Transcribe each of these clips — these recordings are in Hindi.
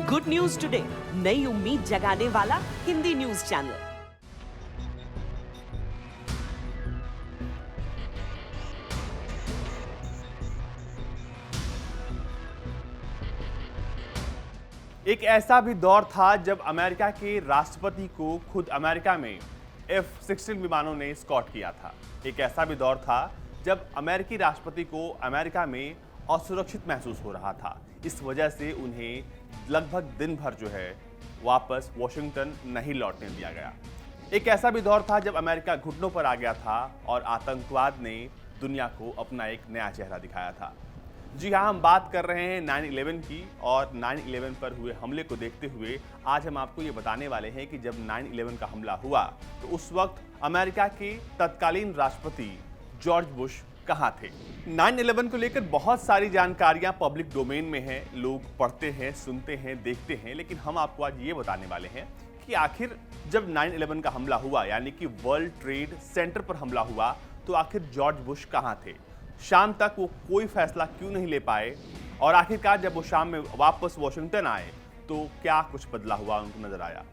गुड न्यूज टुडे, नई उम्मीद जगाने वाला हिंदी न्यूज चैनल। एक ऐसा भी दौर था जब अमेरिका के राष्ट्रपति को खुद अमेरिका में F-16 विमानों ने स्कॉट किया था। एक ऐसा भी दौर था जब अमेरिकी राष्ट्रपति को अमेरिका में असुरक्षित महसूस हो रहा था। इस वजह से उन्हें लगभग दिन भर जो है वापस वॉशिंगटन नहीं लौटने दिया गया। एक ऐसा भी दौर था जब अमेरिका घुटनों पर आ गया था और आतंकवाद ने दुनिया को अपना एक नया चेहरा दिखाया था। जी हाँ, हम बात कर रहे हैं 9/11 की, और 9/11 पर हुए हमले को देखते हुए आज हम आपको ये बताने वाले हैं कि जब 9/11 का हमला हुआ तो उस वक्त अमेरिका के तत्कालीन राष्ट्रपति जॉर्ज बुश कहाँ थे। 9/11 को लेकर बहुत सारी जानकारियां पब्लिक डोमेन में हैं, लोग पढ़ते हैं, सुनते हैं, देखते हैं, लेकिन हम आपको आज ये बताने वाले हैं कि आखिर जब 9/11 का हमला हुआ, यानी कि वर्ल्ड ट्रेड सेंटर पर हमला हुआ, तो आखिर जॉर्ज बुश कहाँ थे, शाम तक वो कोई फैसला क्यों नहीं ले पाए, और आखिरकार जब वो शाम में वापस वॉशिंगटन आए तो क्या कुछ बदला हुआ उनको नजर आया।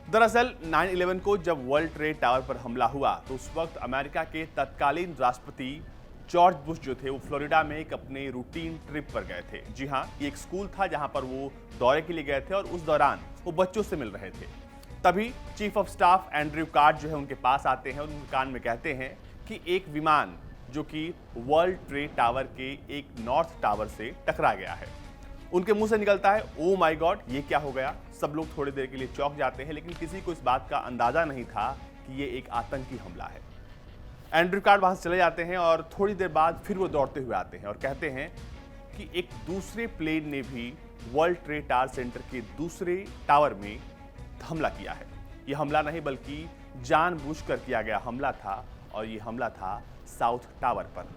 दरअसल 9/11 को जब वर्ल्ड ट्रेड टावर पर हमला हुआ तो उस वक्त अमेरिका के तत्कालीन राष्ट्रपति जॉर्ज बुश जो थे वो फ्लोरिडा में एक अपने रूटीन ट्रिप पर गए थे। जी हाँ, ये एक स्कूल था जहां पर वो दौरे के लिए गए थे और उस दौरान वो बच्चों से मिल रहे थे। तभी chief of staff Andrew card जो है उनके पास आते हैं और उनके कान में कहते हैं कि एक विमान जो कि वर्ल्ड ट्रेड टावर के एक नॉर्थ टावर से टकरा गया है। उनके मुंह से निकलता है, ओ माय गॉड, ये क्या हो गया। सब लोग थोड़ी देर के लिए चौंक जाते हैं, लेकिन किसी को इस बात का अंदाजा नहीं था कि ये एक आतंकी हमला है। एंड्रयू कार्ड वहां से चले जाते हैं और थोड़ी देर बाद फिर वो दौड़ते हुए आते हैं और कहते हैं कि एक दूसरे प्लेन ने भी वर्ल्ड ट्रेड टावर सेंटर के दूसरे टावर में हमला किया है। ये हमला नहीं बल्कि जानबूझकर किया गया हमला था, और ये हमला था साउथ टावर पर।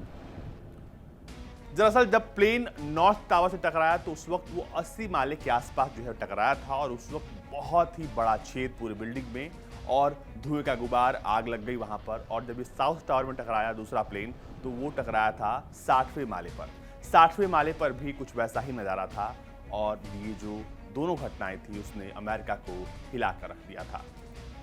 दरअसल जब प्लेन नॉर्थ टावर से टकराया तो उस वक्त वो 80 माले के आसपास जो है टकराया था, और उस वक्त बहुत ही बड़ा छेद पूरी बिल्डिंग में और धुएं का गुबार, आग लग गई वहां पर। और जब ये साउथ टावर में टकराया दूसरा प्लेन तो वो टकराया था 60वें माले पर। 60वें माले पर भी कुछ वैसा ही नजारा था, और ये जो दोनों घटनाएं थी उसने अमेरिका को हिलाकर रख दिया था।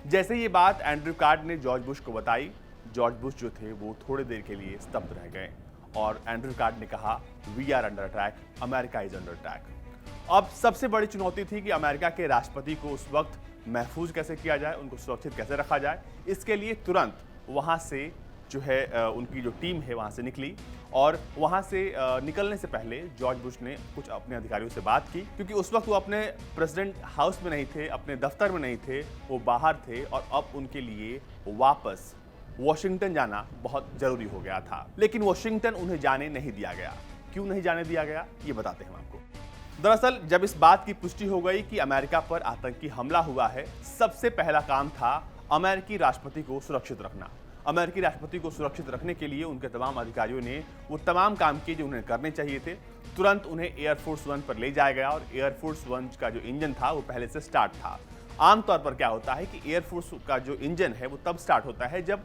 जैसे ये बात एंड्रयू कार्ड ने जॉर्ज बुश को बताई, जॉर्ज बुश जो थे वो थोड़ी देर के लिए स्तब्ध रह गए और एंड्रयू कार्ड ने कहा, we are under attack, America is under attack. अब सबसे बड़ी चुनौती थी कि अमेरिका के राष्ट्रपति को उस वक्त महफूज कैसे किया जाए, उनको सुरक्षित कैसे रखा जाए। इसके लिए तुरंत वहां से जो है उनकी जो टीम है वहां से निकली, और वहां से निकलने से पहले जॉर्ज बुश ने कुछ अपने अधिकारियों से बात की, क्योंकि उस वक्त वो अपने प्रेसिडेंट हाउस में नहीं थे, अपने दफ्तर में नहीं थे, वो बाहर थे, और अब उनके लिए वापस वॉशिंगटन जाना बहुत जरूरी हो गया था। लेकिन वॉशिंगटन उन्हें जाने नहीं दिया गया। क्यों नहीं जाने दिया गया, ये बताते हैं हम आपको। दरअसल जब इस बात की पुष्टि हो गई कि अमेरिका पर आतंकी हमला हुआ है, सबसे पहला काम था अमेरिकी राष्ट्रपति को सुरक्षित रखना। अमेरिकी राष्ट्रपति को सुरक्षित रखने के लिए उनके तमाम अधिकारियों ने वो तमाम काम किए जो उन्हें करने चाहिए थे। तुरंत उन्हें एयरफोर्स 1 पर ले जाया गया, और एयरफोर्स 1 का जो इंजन था वो पहले से स्टार्ट था। आमतौर पर क्या होता है कि एयरफोर्स का जो इंजन है वो तब स्टार्ट होता है जब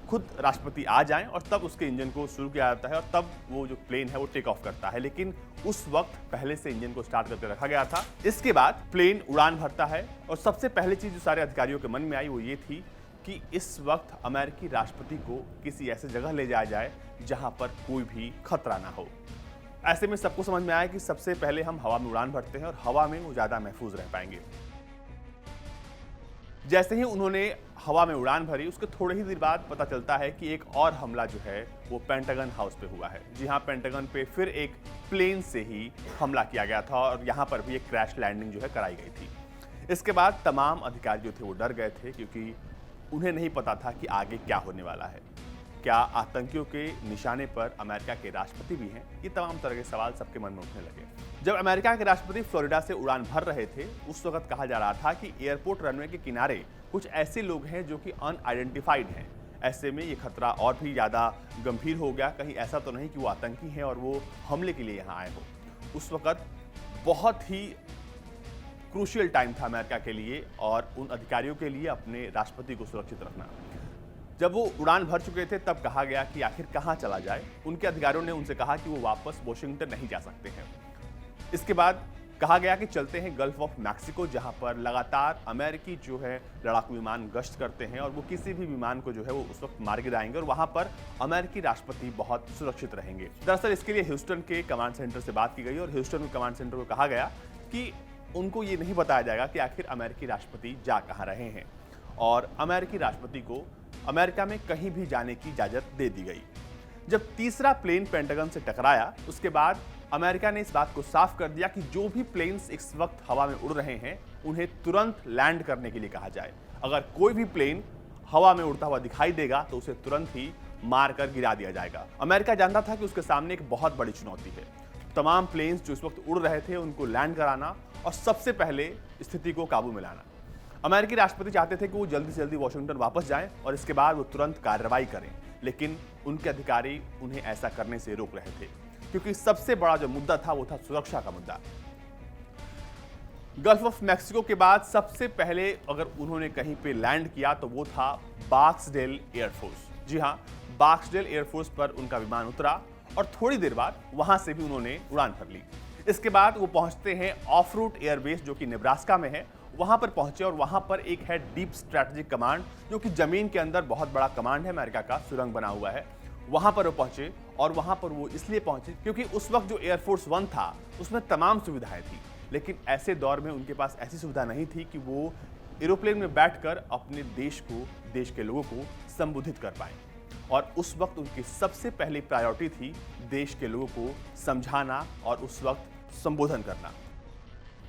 खुद राष्ट्रपति आ जाएं, और तब उसके इंजन को शुरू किया जाता है, और तब वो जो प्लेन है वो टेक ऑफ करता है। लेकिन उस वक्त पहले से इंजन को स्टार्ट करके रखा गया था। इसके बाद प्लेन उड़ान भरता है, और सबसे पहली चीज जो सारे अधिकारियों के मन में आई वो ये थी कि इस वक्त अमेरिकी राष्ट्रपति को किसी ऐसे जगह ले जाया जाए जहां पर कोई भी खतरा ना हो। ऐसे में सबको समझ में आया कि सबसे पहले हम हवा में उड़ान भरते हैं, और हवा में वो ज्यादा महफूज रह पाएंगे। जैसे ही उन्होंने हवा में उड़ान भरी, उसके थोड़े ही देर बाद पता चलता है कि एक और हमला जो है वो पेंटागन हाउस पे हुआ है। जी हाँ, पेंटागन पे फिर एक प्लेन से ही हमला किया गया था, और यहाँ पर भी एक क्रैश लैंडिंग जो है कराई गई थी। इसके बाद तमाम अधिकारी जो थे वो डर गए थे, क्योंकि उन्हें नहीं पता था कि आगे क्या होने वाला है। क्या आतंकियों के निशाने पर अमेरिका के राष्ट्रपति भी हैं? ये तमाम तरह के सवाल सबके मन में उठने लगे। जब अमेरिका के राष्ट्रपति फ्लोरिडा से उड़ान भर रहे थे, उस वक्त कहा जा रहा था कि एयरपोर्ट रनवे के किनारे कुछ ऐसे लोग हैं जो कि अनआइडेंटिफाइड हैं। ऐसे में ये खतरा और भी ज़्यादा गंभीर हो गया। कहीं ऐसा तो नहीं कि वो आतंकी हैं और वो हमले के लिए यहाँ आए हो। उस वक्त बहुत ही क्रूशियल टाइम था अमेरिका के लिए और उन अधिकारियों के लिए अपने राष्ट्रपति को सुरक्षित रखना। जब वो उड़ान भर चुके थे तब कहा गया कि आखिर कहाँ चला जाए। उनके अधिकारियों ने उनसे कहा कि वो वापस वॉशिंगटन नहीं जा सकते हैं। इसके बाद कहा गया कि चलते हैं गल्फ ऑफ मैक्सिको, जहां पर लगातार अमेरिकी जो है लड़ाकू विमान गश्त करते हैं और वो किसी भी विमान को जो है वो उस वक्त मार गिराएंगे और वहां पर अमेरिकी राष्ट्रपति बहुत सुरक्षित रहेंगे। दरअसल इसके लिए ह्यूस्टन के कमांड सेंटर से बात की गई और ह्यूस्टन के कमांड सेंटर को कहा गया कि उनको ये नहीं बताया जाएगा कि आखिर अमेरिकी राष्ट्रपति जा कहाँ रहे हैं और अमेरिकी राष्ट्रपति को अमेरिका में कहीं भी जाने की इजाजत दे दी गई। जब तीसरा प्लेन पेंटागन से टकराया उसके बाद अमेरिका ने इस बात को साफ कर दिया कि जो भी प्लेन्स इस वक्त हवा में उड़ रहे हैं उन्हें तुरंत लैंड करने के लिए कहा जाए। अगर कोई भी प्लेन हवा में उड़ता हुआ दिखाई देगा तो उसे तुरंत ही मारकर गिरा दिया जाएगा। अमेरिका जानता था कि उसके सामने एक बहुत बड़ी चुनौती है, तमाम प्लेन्स जो इस वक्त उड़ रहे थे उनको लैंड कराना और सबसे पहले स्थिति को काबू में लाना। अमेरिकी राष्ट्रपति चाहते थे कि वो जल्दी से जल्दी वॉशिंगटन वापस जाएं और इसके बाद वो तुरंत कार्रवाई करें, लेकिन उनके अधिकारी उन्हें ऐसा करने से रोक रहे थे क्योंकि सबसे बड़ा जो मुद्दा था वो था सुरक्षा का मुद्दा। गल्फ ऑफ मैक्सिको के बाद सबसे पहले अगर उन्होंने कहीं पे लैंड किया तो वो था बार्क्सडेल एयरफोर्स। जी हां, बार्क्सडेल एयरफोर्स पर उनका विमान उतरा और थोड़ी देर बाद वहां से भी उन्होंने उड़ान भर ली। इसके बाद वो पहुंचते हैं ऑफ रूट एयरबेस जो कि नेब्रास्का में है, वहां पर पहुंचे और वहां पर एक है डीप स्ट्रैटेजिक कमांड जो कि जमीन के अंदर बहुत बड़ा कमांड है, अमेरिका का सुरंग बना हुआ है। वहां पर वो पहुंचे और वहां पर वो इसलिए पहुंचे क्योंकि उस वक्त जो एयरफोर्स 1 था उसमें तमाम सुविधाएं थी, लेकिन ऐसे दौर में उनके पास ऐसी सुविधा नहीं थी कि वो एरोप्लेन में बैठकर अपने देश को, देश के लोगों को संबोधित कर पाए। और उस वक्त उनकी सबसे पहली प्रायोरिटी थी देश के लोगों को समझाना और उस वक्त संबोधन करना।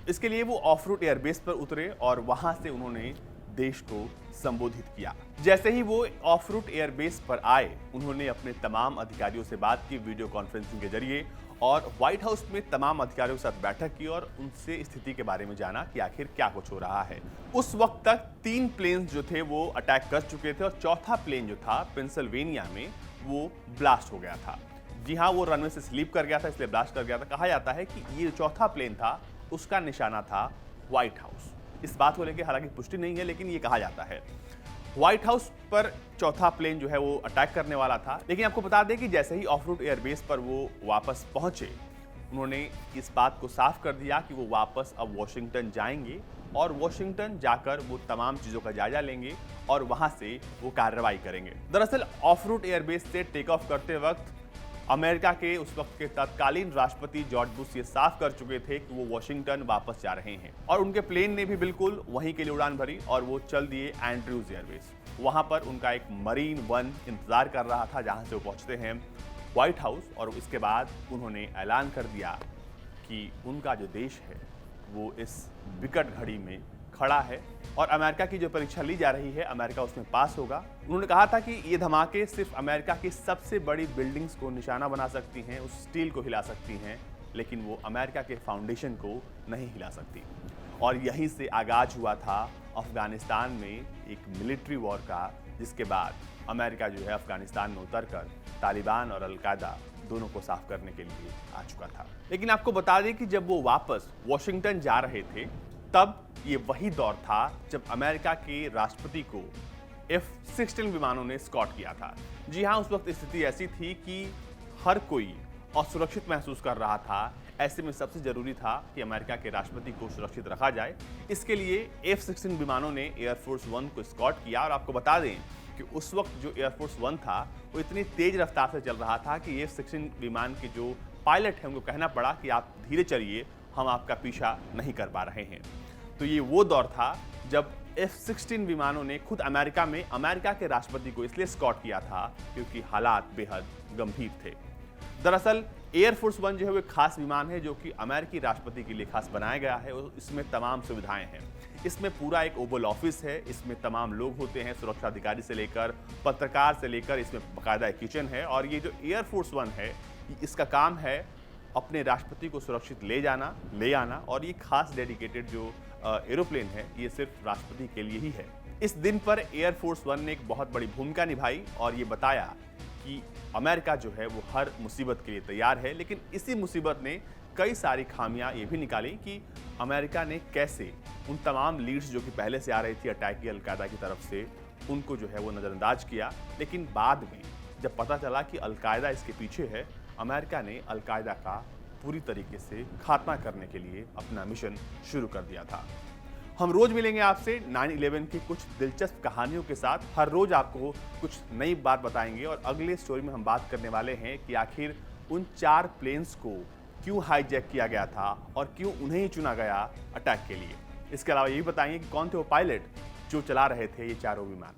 इसके लिए वो ऑफ रूट एयरबेस पर उतरे और वहां से उन्होंने देश को संबोधित किया। जैसे ही वो ऑफ रूट एयरबेस पर आए उन्होंने अपने तमाम अधिकारियों से बात की वीडियो कॉन्फ्रेंसिंग के जरिए और व्हाइट हाउस में तमाम अधिकारियों के साथ बैठक की और उनसे स्थिति के बारे में जाना कि आखिर क्या कुछ हो रहा है। उस वक्त तक 3 प्लेन्स जो थे वो अटैक कर चुके थे और चौथा प्लेन जो था पेंसिल्वेनिया में वो ब्लास्ट हो गया था। जी हाँ, वो रनवे से स्लीप कर गया था इसलिए ब्लास्ट कर गया था। कहा जाता है कि ये चौथा प्लेन था उसका निशाना था व्हाइट हाउस। इस बात को लेकर हालांकि पुष्टि नहीं है, लेकिन ये कहा जाता है व्हाइट हाउस पर चौथा प्लेन जो है वो अटैक करने वाला था। लेकिन आपको बता दें कि जैसे ही ऑफ रूट एयरबेस पर वो वापस पहुंचे उन्होंने इस बात को साफ कर दिया कि वो वापस अब वॉशिंगटन जाएंगे और वॉशिंगटन जाकर वो तमाम चीज़ों का जायजा लेंगे और वहां से वो कार्रवाई करेंगे। दरअसल ऑफ रूट एयरबेस से टेक ऑफ करते वक्त अमेरिका के उस वक्त के तत्कालीन राष्ट्रपति जॉर्ज बुश ये साफ कर चुके थे कि वो वॉशिंगटन वापस जा रहे हैं और उनके प्लेन ने भी बिल्कुल वहीं के लिए उड़ान भरी और वो चल दिए एंड्रयूज एयरबेस। वहां पर उनका एक मरीन 1 इंतजार कर रहा था जहां से वो पहुंचते हैं व्हाइट हाउस और इसके बाद उन्होंने ऐलान कर दिया कि उनका जो देश है वो इस विकट घड़ी में खड़ा है और अमेरिका की जो परीक्षा ली जा रही है अमेरिका उसमें पास होगा। उन्होंने कहा था कि ये धमाके सिर्फ अमेरिका की सबसे बड़ी बिल्डिंग्स को निशाना बना सकती हैं, उस स्टील को हिला सकती हैं, लेकिन वो अमेरिका के फाउंडेशन को नहीं हिला सकती। और यहीं से आगाज हुआ था अफगानिस्तान में एक मिलिट्री वॉर का, जिसके बाद अमेरिका जो है अफगानिस्तान में उतरकर तालिबान और अलकायदा दोनों को साफ करने के लिए आ चुका था। लेकिन आपको बता दें कि जब वो वापस वॉशिंगटन जा रहे थे तब ये वही दौर था जब अमेरिका के राष्ट्रपति को F-16 विमानों ने स्कॉट किया था। जी हाँ, उस वक्त स्थिति ऐसी थी कि हर कोई असुरक्षित महसूस कर रहा था। ऐसे में सबसे जरूरी था कि अमेरिका के राष्ट्रपति को सुरक्षित रखा जाए। इसके लिए F-16 विमानों ने एयरफोर्स 1 को स्कॉट किया और आपको बता दें कि उस वक्त जो एयरफोर्स 1 था वो इतनी तेज रफ्तार से चल रहा था कि F-16 विमान के जो पायलट हैं उनको कहना पड़ा कि आप धीरे चलिए, हम आपका पीछा नहीं कर पा रहे हैं। तो ये वो दौर था जब F-16 विमानों ने खुद अमेरिका में अमेरिका के राष्ट्रपति को इसलिए स्कॉट किया था क्योंकि हालात बेहद गंभीर थे। दरअसल एयरफोर्स 1 जो है वो एक खास विमान है जो कि अमेरिकी राष्ट्रपति के लिए खास बनाया गया है और इसमें तमाम सुविधाएं हैं। इसमें पूरा एक ओवल ऑफिस है, इसमें तमाम लोग होते हैं, सुरक्षा अधिकारी से लेकर पत्रकार से लेकर, इसमें बाकायदा एक किचन है। और ये जो एयरफोर्स 1 है इसका काम है अपने राष्ट्रपति को सुरक्षित ले जाना, ले आना, और ये खास डेडिकेटेड जो एरोप्लेन है ये सिर्फ राष्ट्रपति के लिए ही है। इस दिन पर एयरफोर्स 1 ने एक बहुत बड़ी भूमिका निभाई और ये बताया कि अमेरिका जो है वो हर मुसीबत के लिए तैयार है। लेकिन इसी मुसीबत ने कई सारी खामियां ये भी निकाली कि अमेरिका ने कैसे उन तमाम लीड्स जो कि पहले से आ रही थी अटैक की अलकायदा की तरफ से, उनको जो है वो नज़रअंदाज किया। लेकिन बाद में जब पता चला कि अलकायदा इसके पीछे है, अमेरिका ने अलकायदा का पूरी तरीके से खात्मा करने के लिए अपना मिशन शुरू कर दिया था। हम रोज मिलेंगे आपसे 9/11 की कुछ दिलचस्प कहानियों के साथ। हर रोज आपको कुछ नई बात बताएंगे और अगले स्टोरी में हम बात करने वाले हैं कि आखिर उन 4 प्लेन्स को क्यों हाईजैक किया गया था और क्यों उन्हें ही चुना गया अटैक के लिए। इसके अलावा ये भी बताएंगे कि कौन थे वो पायलट जो चला रहे थे ये चारों विमान।